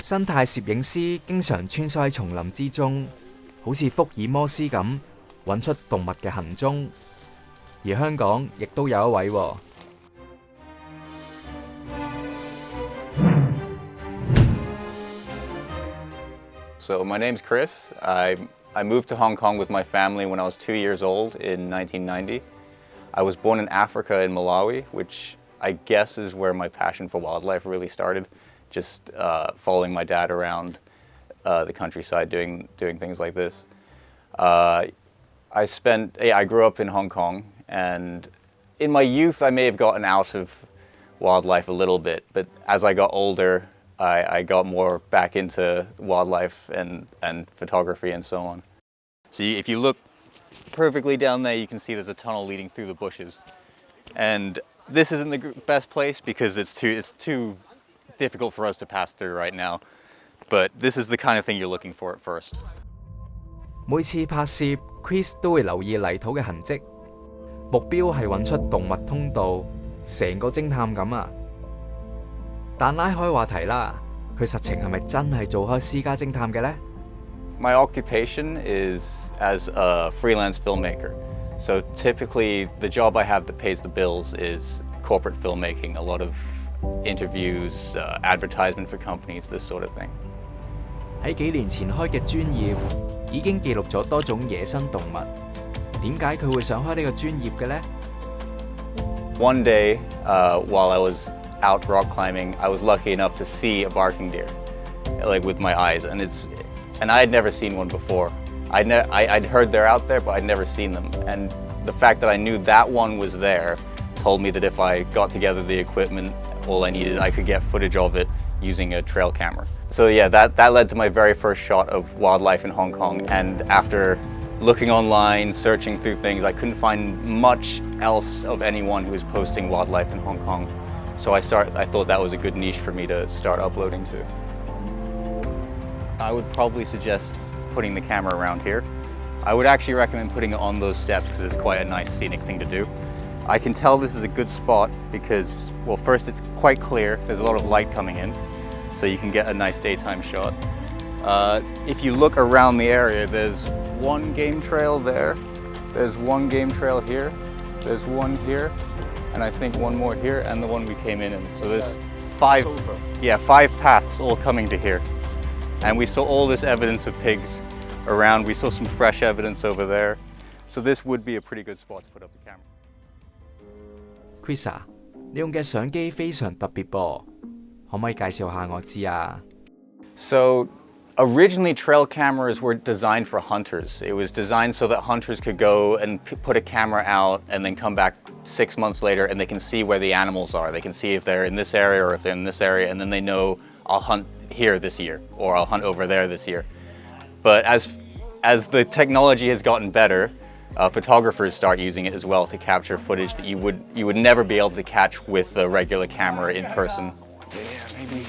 生態攝影師經常穿梭喺叢林之中，好似福爾摩斯咁揾出動物嘅行蹤。而香港亦都有一位喎。So my name's Chris. I moved to Hong Kong with my family when I was 2 years old in 1990. I was born in Africa in Malawi, which I guess is where my passion for wildlife really started. Just following my dad around the countryside doing things like this. I grew up in Hong Kong, and in my youth I may have gotten out of wildlife a little bit, but as I got older I got more back into wildlife and photography and so on. So if you look perfectly down there, you can see there's a tunnel leading through the bushes. And this isn't the best place because it's too difficult for us to pass through right now. But this is the kind of thing you're looking for at first. 每次拍攝 ，Chris 都會留意泥土嘅痕跡，目標係揾出動物通道，成個偵探咁啊！但拉開話題啦，佢實情係咪真係做開私家偵探嘅呢？ My occupation is as a freelance filmmaker. So typically the job I have that pays the bills is corporate filmmaking, a lot of interviews, advertisement for companies, this sort of thing. 喺幾年前開嘅專業已經記錄咗多種野生動物，點解佢會想開呢個專業嘅呢？ One day, while I was out rock climbing, I was lucky enough to see a barking deer, like with my eyes, and I had never seen one before. I'd heard they're out there, but I'd never seen them. And the fact that I knew that one was there told me that if I got together the equipment, all I needed, I could get footage of it using a trail camera. So yeah, that led to my very first shot of wildlife in Hong Kong. And after looking online, searching through things, I couldn't find much else of anyone who was posting wildlife in Hong Kong. So I thought that was a good niche for me to start uploading to. I would probably suggest putting the camera around here. I would actually recommend putting it on those steps because it's quite a nice scenic thing to do. I can tell this is a good spot because, well, first it's quite clear. There's a lot of light coming in, so you can get a nice daytime shot. If you look around the area, there's one game trail there, there's one game trail here, there's one here, and I think one more here, and the one we came in. So there's five paths all coming to here. And we saw all this evidence of pigs around. We saw some fresh evidence over there. So this would be a pretty good spot to put up a camera. Chris 啊，你用嘅相機非常特別噃，可唔可以介紹下我知啊？ So originally trail cameras were designed for hunters. It was designed so that hunters could go and put a camera out and then come back 6 months later and they can see where the animals are. They can see if they're in this area or if they're in this area, and then they know I'll hunt here this year or I'll hunt over there this year. But as the technology has gotten better, photographers start using it as well to capture footage that you would never be able to catch with a regular camera in person. Yeah, maybe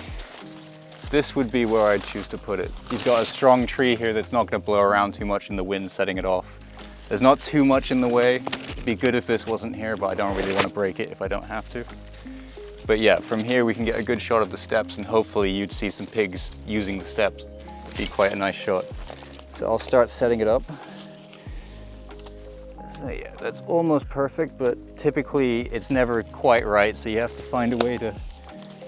this would be where I'd choose to put it. You've got a strong tree here that's not going to blow around too much in the wind, setting it off. There's not too much in the way. It'd be good if this wasn't here, but I don't really want to break it if I don't have to. But yeah, from here we can get a good shot of the steps, and hopefully you'd see some pigs using the steps. It'd be quite a nice shot. So I'll start setting it up. So yeah, that's almost perfect, but typically it's never quite right, so you have to find a way to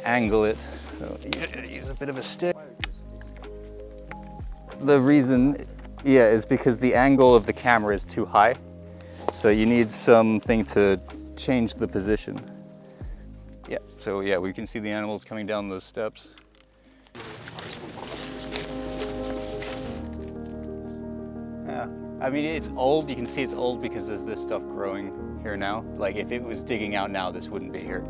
angle it. So you use a bit of a stick. The reason, is because the angle of the camera is too high, so you need something to change the position. Yeah, so yeah, we can see the animals coming down those steps. Yeah, I mean, it's old. You can see it's old because there's this stuff growing here now. Like if it was digging out now, this wouldn't be here.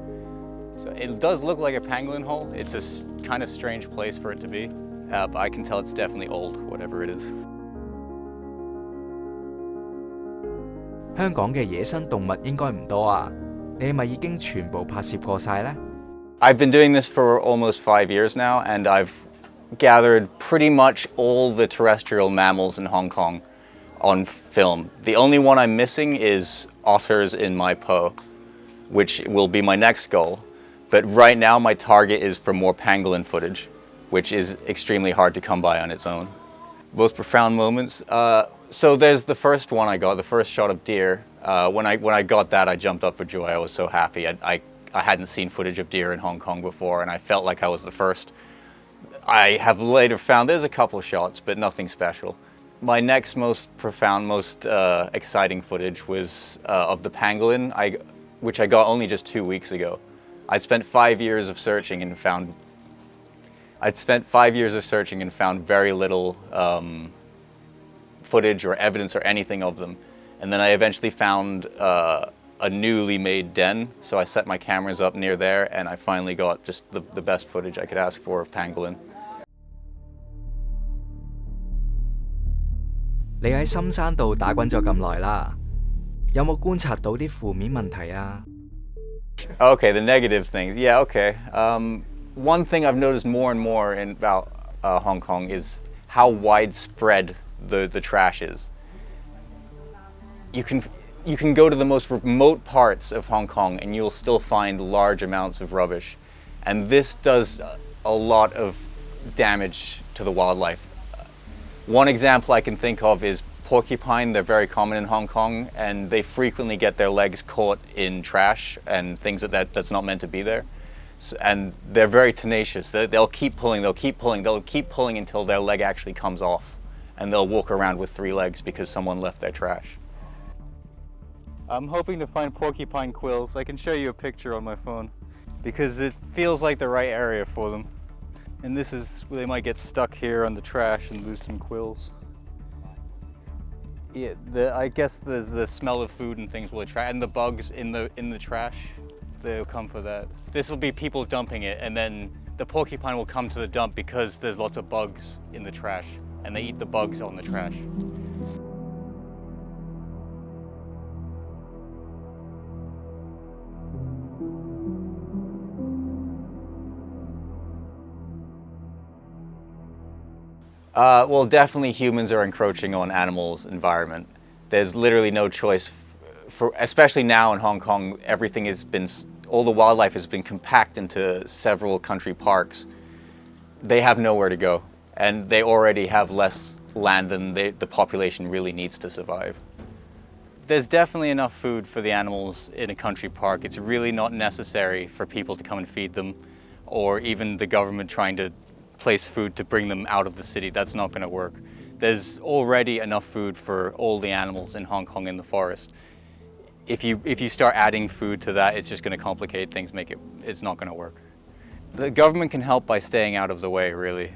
So it does look like a pangolin hole. It's a kind of strange place for it to be, but I can tell it's definitely old, whatever it is. 香港嘅野生動物應該唔多啊，你係咪已經全部拍攝過晒呢？ I've been doing this for almost 5 years now, and I've gathered pretty much all the terrestrial mammals in Hong Kong on film. The only one I'm missing is otters in Mai Po, which will be my next goal. But right now my target is for more pangolin footage, which is extremely hard to come by on its own. Most profound moments. So there's the first one I got, the first shot of deer. When I got that, I jumped up for joy. I was so happy. I hadn't seen footage of deer in Hong Kong before, and I felt like I was the first. I have later found there's a couple shots, but nothing special. My next most profound, most exciting footage was of the pangolin, which I got only just 2 weeks ago. I'd spent 5 years of searching and found very little footage or evidence or anything of them. And then I eventually found a newly made den, so I set my cameras up near there, and I finally got just the best footage I could ask for of pangolin. 你喺深山度打滾咗咁耐啦，有冇觀察到啲負面問題啊？ Okay, the negative things. Yeah, okay. One thing I've noticed more and more about Hong Kong is how widespread the trash is. You can go to the most remote parts of Hong Kong and you'll still find large amounts of rubbish. And this does a lot of damage to the wildlife. One example I can think of is porcupine. They're very common in Hong Kong, and they frequently get their legs caught in trash and things that's not meant to be there. And they're very tenacious. They'll keep pulling until their leg actually comes off. And they'll walk around with 3 legs because someone left their trash. I'm hoping to find porcupine quills. I can show you a picture on my phone because it feels like the right area for them. And this is where they might get stuck here on the trash and lose some quills. Yeah, I guess there's the smell of food and things will attract, and the bugs in the trash, they'll come for that. This will be people dumping it, and then the porcupine will come to the dump because there's lots of bugs in the trash, and they eat the bugs on the trash. Well, definitely humans are encroaching on animals' environment. There's literally no choice especially now in Hong Kong, all the wildlife has been compact into several country parks. They have nowhere to go, and they already have less land than the population really needs to survive. There's definitely enough food for the animals in a country park. It's really not necessary for people to come and feed them, or even the government trying to place food to bring them out of the city. That's not going to work. There's already enough food for all the animals in Hong Kong in the forest. If you start adding food to that, it's just going to complicate things, it's not going to work. The government can help by staying out of the way, really.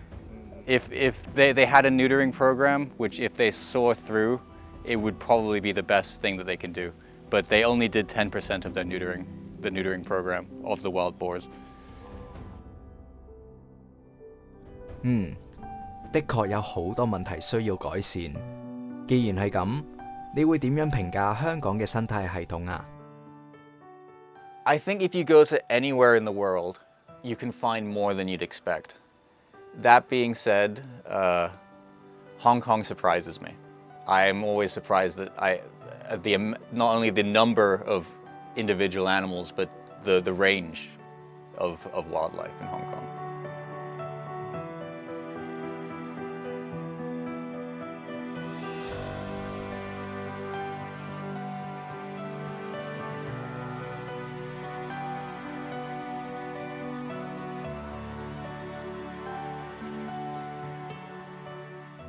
If they had a neutering program, which if they saw through, it would probably be the best thing that they can do. But they only did 10% of the neutering program of the wild boars. 的確有好多問題需要改善。既然係咁，你會點樣評價香港嘅生態系統啊？ I think if you go to anywhere in the world, you can find more than you'd expect. That being said, Hong Kong surprises me. I am always surprised that not only the number of individual animals, but the range of wildlife in Hong Kong.